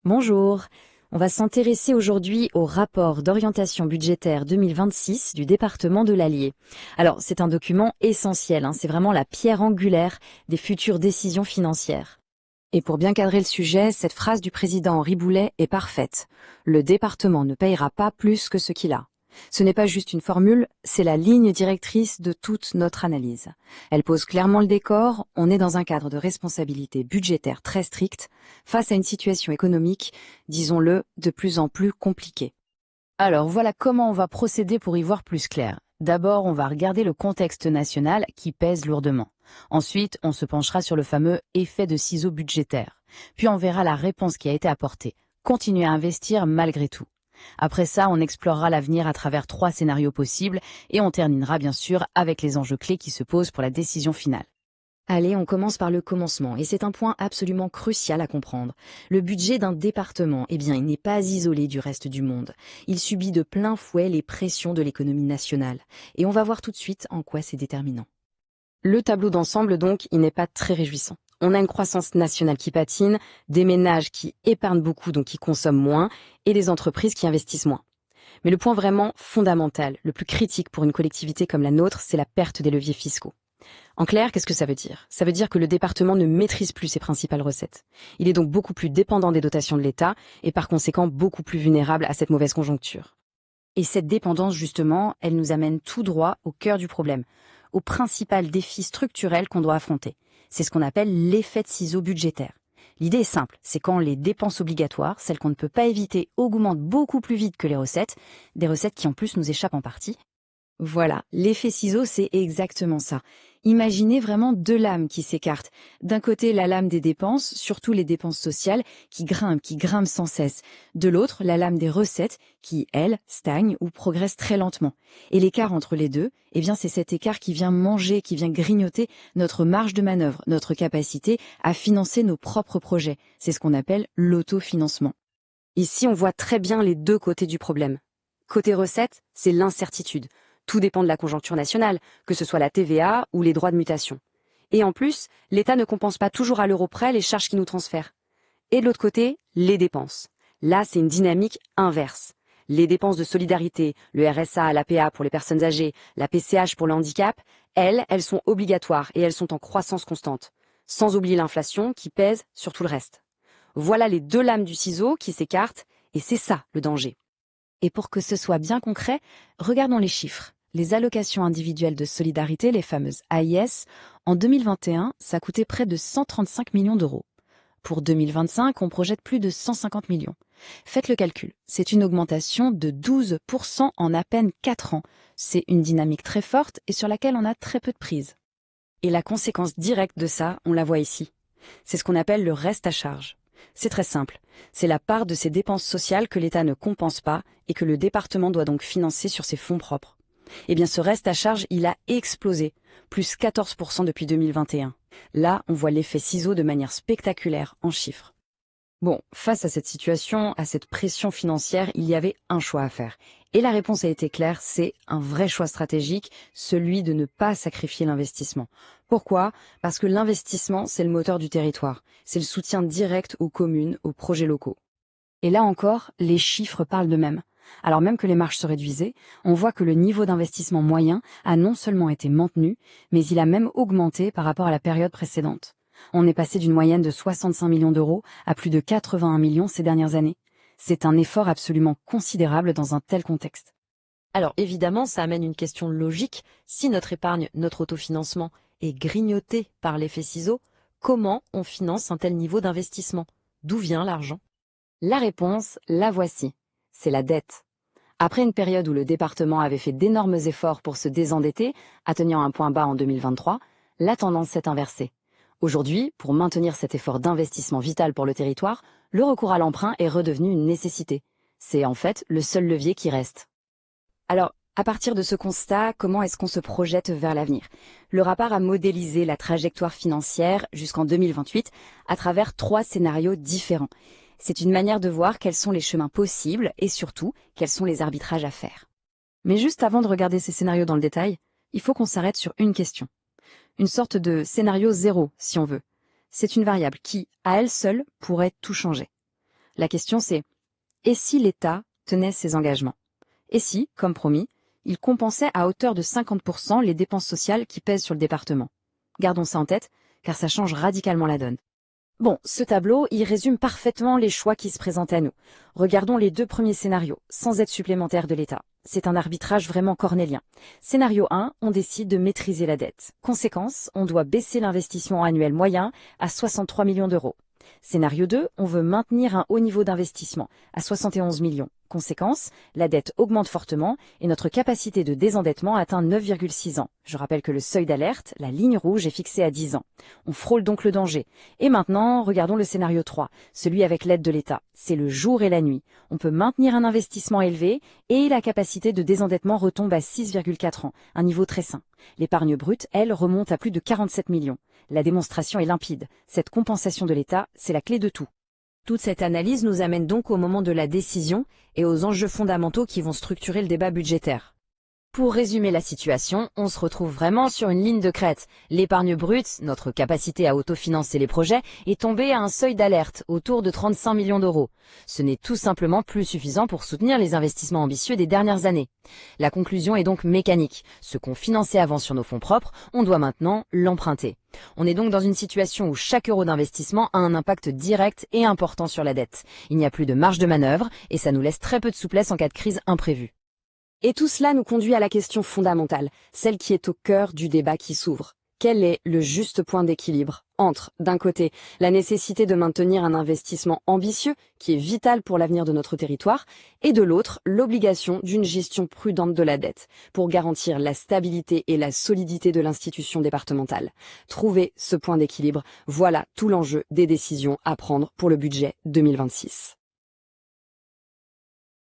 Bonjour, on va s'intéresser aujourd'hui au rapport d'orientation budgétaire 2026 du département de l'Allier. Alors, c'est un document essentiel, c'est vraiment la pierre angulaire des futures décisions financières. Et pour bien cadrer le sujet, cette phrase du président Henri Boulet est parfaite. Le département ne payera pas plus que ce qu'il a. Ce n'est pas juste une formule, c'est la ligne directrice de toute notre analyse. Elle pose clairement le décor, on est dans un cadre de responsabilité budgétaire très strict, face à une situation économique, disons-le, de plus en plus compliquée. Alors voilà comment on va procéder pour y voir plus clair. D'abord, on va regarder le contexte national qui pèse lourdement. Ensuite, on se penchera sur le fameux effet de ciseaux budgétaire. Puis on verra la réponse qui a été apportée. Continuer à investir malgré tout. Après ça, on explorera l'avenir à travers 3 scénarios possibles et on terminera bien sûr avec les enjeux clés qui se posent pour la décision finale. Allez, on commence par le commencement, et c'est un point absolument crucial à comprendre. Le budget d'un département, il n'est pas isolé du reste du monde. Il subit de plein fouet les pressions de l'économie nationale. Et on va voir tout de suite en quoi c'est déterminant. Le tableau d'ensemble, donc, il n'est pas très réjouissant. On a une croissance nationale qui patine, des ménages qui épargnent beaucoup, donc qui consomment moins, et des entreprises qui investissent moins. Mais le point vraiment fondamental, le plus critique pour une collectivité comme la nôtre, c'est la perte des leviers fiscaux. En clair, qu'est-ce que ça veut dire? Ça veut dire que le département ne maîtrise plus ses principales recettes. Il est donc beaucoup plus dépendant des dotations de l'État et par conséquent beaucoup plus vulnérable à cette mauvaise conjoncture. Et cette dépendance, justement, elle nous amène tout droit au cœur du problème, au principal défi structurel qu'on doit affronter. C'est ce qu'on appelle l'effet de ciseaux budgétaire. L'idée est simple, c'est quand les dépenses obligatoires, celles qu'on ne peut pas éviter, augmentent beaucoup plus vite que les recettes, des recettes qui en plus nous échappent en partie. Voilà, l'effet ciseau, c'est exactement ça. Imaginez vraiment 2 lames qui s'écartent. D'un côté, la lame des dépenses, surtout les dépenses sociales, qui grimpent sans cesse. De l'autre, la lame des recettes, qui, elles, stagnent ou progressent très lentement. Et l'écart entre les deux, c'est cet écart qui vient manger, qui vient grignoter notre marge de manœuvre, notre capacité à financer nos propres projets. C'est ce qu'on appelle l'autofinancement. Ici, on voit très bien les 2 côtés du problème. Côté recettes, c'est l'incertitude. Tout dépend de la conjoncture nationale, que ce soit la TVA ou les droits de mutation. Et en plus, l'État ne compense pas toujours à l'euro près les charges qu'il nous transfère. Et de l'autre côté, les dépenses. Là, c'est une dynamique inverse. Les dépenses de solidarité, le RSA, l'APA pour les personnes âgées, la PCH pour le handicap, elles sont obligatoires et elles sont en croissance constante. Sans oublier l'inflation qui pèse sur tout le reste. Voilà les 2 lames du ciseau qui s'écartent et c'est ça le danger. Et pour que ce soit bien concret, regardons les chiffres. Les allocations individuelles de solidarité, les fameuses AIS, en 2021, ça coûtait près de 135 millions d'euros. Pour 2025, on projette plus de 150 millions. Faites le calcul, c'est une augmentation de 12% en à peine 4 ans. C'est une dynamique très forte et sur laquelle on a très peu de prise. Et la conséquence directe de ça, on la voit ici. C'est ce qu'on appelle le reste à charge. C'est très simple, c'est la part de ces dépenses sociales que l'État ne compense pas et que le département doit donc financer sur ses fonds propres. Ce reste à charge, il a explosé, plus 14% depuis 2021. Là, on voit l'effet ciseau de manière spectaculaire en chiffres. Bon, face à cette situation, à cette pression financière, il y avait un choix à faire. Et la réponse a été claire, c'est un vrai choix stratégique, celui de ne pas sacrifier l'investissement. Pourquoi? Parce que l'investissement, c'est le moteur du territoire. C'est le soutien direct aux communes, aux projets locaux. Et là encore, les chiffres parlent d'eux-mêmes. Alors même que les marges se réduisaient, on voit que le niveau d'investissement moyen a non seulement été maintenu, mais il a même augmenté par rapport à la période précédente. On est passé d'une moyenne de 65 millions d'euros à plus de 81 millions ces dernières années. C'est un effort absolument considérable dans un tel contexte. Alors évidemment, ça amène une question logique. Si notre épargne, notre autofinancement est grignoté par l'effet ciseau, comment on finance un tel niveau d'investissement? D'où vient l'argent? La réponse, la voici. C'est la dette. Après une période où le département avait fait d'énormes efforts pour se désendetter, atteignant un point bas en 2023, la tendance s'est inversée. Aujourd'hui, pour maintenir cet effort d'investissement vital pour le territoire, le recours à l'emprunt est redevenu une nécessité. C'est en fait le seul levier qui reste. Alors, à partir de ce constat, comment est-ce qu'on se projette vers l'avenir? Le rapport a modélisé la trajectoire financière jusqu'en 2028 à travers 3 scénarios différents. C'est une manière de voir quels sont les chemins possibles et surtout, quels sont les arbitrages à faire. Mais juste avant de regarder ces scénarios dans le détail, il faut qu'on s'arrête sur une question. Une sorte de scénario zéro, si on veut. C'est une variable qui, à elle seule, pourrait tout changer. La question c'est, et si l'État tenait ses engagements? Et si, comme promis, il compensait à hauteur de 50% les dépenses sociales qui pèsent sur le département? Gardons ça en tête, car ça change radicalement la donne. Bon, ce tableau, il résume parfaitement les choix qui se présentent à nous. Regardons les 2 premiers scénarios, sans aide supplémentaire de l'État. C'est un arbitrage vraiment cornélien. Scénario 1, on décide de maîtriser la dette. Conséquence, on doit baisser l'investissement annuel moyen à 63 millions d'euros. Scénario 2, on veut maintenir un haut niveau d'investissement à 71 millions. Conséquence, la dette augmente fortement et notre capacité de désendettement atteint 9,6 ans. Je rappelle que le seuil d'alerte, la ligne rouge, est fixé à 10 ans. On frôle donc le danger. Et maintenant, regardons le scénario 3, celui avec l'aide de l'État. C'est le jour et la nuit. On peut maintenir un investissement élevé et la capacité de désendettement retombe à 6,4 ans, un niveau très sain. L'épargne brute, elle, remonte à plus de 47 millions. La démonstration est limpide. Cette compensation de l'État, c'est la clé de tout. Toute cette analyse nous amène donc au moment de la décision et aux enjeux fondamentaux qui vont structurer le débat budgétaire. Pour résumer la situation, on se retrouve vraiment sur une ligne de crête. L'épargne brute, notre capacité à autofinancer les projets, est tombée à un seuil d'alerte, autour de 35 millions d'euros. Ce n'est tout simplement plus suffisant pour soutenir les investissements ambitieux des dernières années. La conclusion est donc mécanique. Ce qu'on finançait avant sur nos fonds propres, on doit maintenant l'emprunter. On est donc dans une situation où chaque euro d'investissement a un impact direct et important sur la dette. Il n'y a plus de marge de manœuvre et ça nous laisse très peu de souplesse en cas de crise imprévue. Et tout cela nous conduit à la question fondamentale, celle qui est au cœur du débat qui s'ouvre. Quel est le juste point d'équilibre entre, d'un côté, la nécessité de maintenir un investissement ambitieux, qui est vital pour l'avenir de notre territoire, et de l'autre, l'obligation d'une gestion prudente de la dette, pour garantir la stabilité et la solidité de l'institution départementale. Trouver ce point d'équilibre, voilà tout l'enjeu des décisions à prendre pour le budget 2026.